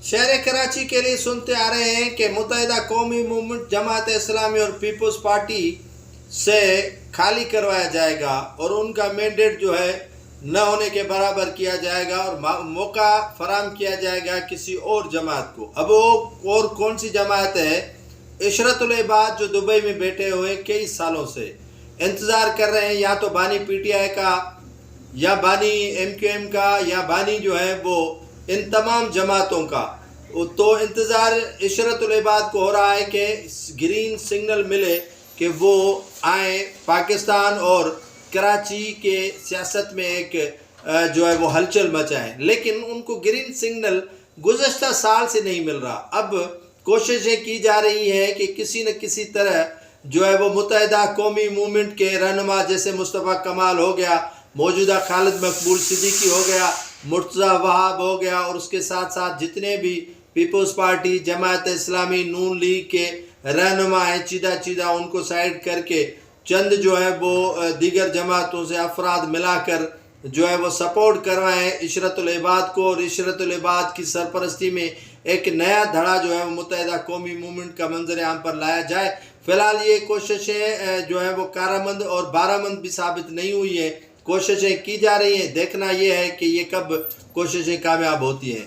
شہر کراچی کے لیے سنتے آ رہے ہیں کہ متحدہ قومی موومنٹ جماعت اسلامی اور پیپلز پارٹی سے خالی کروایا جائے گا اور ان کا مینڈیٹ جو ہے نہ ہونے کے برابر کیا جائے گا اور موقع فراہم کیا جائے گا کسی اور جماعت کو۔ اب وہ اور کون سی جماعت ہے؟ عشرت العباد جو دبئی میں بیٹھے ہوئے کئی سالوں سے انتظار کر رہے ہیں، یا تو بانی پی ٹی آئی کا یا بانی ایم کیو ایم کا یا بانی جو ہے وہ ان تمام جماعتوں کا، تو انتظار عشرت العباد کو ہو رہا ہے کہ گرین سگنل ملے کہ وہ آئیں پاکستان اور کراچی کے سیاست میں ایک جو ہے وہ ہلچل مچائیں، لیکن ان کو گرین سگنل گزشتہ سال سے نہیں مل رہا۔ اب کوششیں کی جا رہی ہیں کہ کسی نہ کسی طرح جو ہے وہ متحدہ قومی موومنٹ کے رہنما جیسے مصطفیٰ کمال ہو گیا، موجودہ خالد مقبول صدیقی ہو گیا، مرتضیٰ وہاب ہو گیا، اور اس کے ساتھ ساتھ جتنے بھی پیپلز پارٹی، جماعت اسلامی، نون لیگ کے رہنما ہیں، چیدہ ان کو سائیڈ کر کے چند جو ہے وہ دیگر جماعتوں سے افراد ملا کر جو ہے وہ سپورٹ کروائیں عشرت العباد کو، اور عشرت العباد کی سرپرستی میں ایک نیا دھڑا جو ہے وہ متحدہ قومی موومنٹ کا منظر عام پر لایا جائے۔ فی الحال یہ کوششیں جو ہے وہ کارآمد اور بارآمد بھی ثابت نہیں ہوئی ہیں، کوششیں کی جا رہی ہیں، دیکھنا یہ ہے کہ یہ کب کوششیں کامیاب ہوتی ہیں۔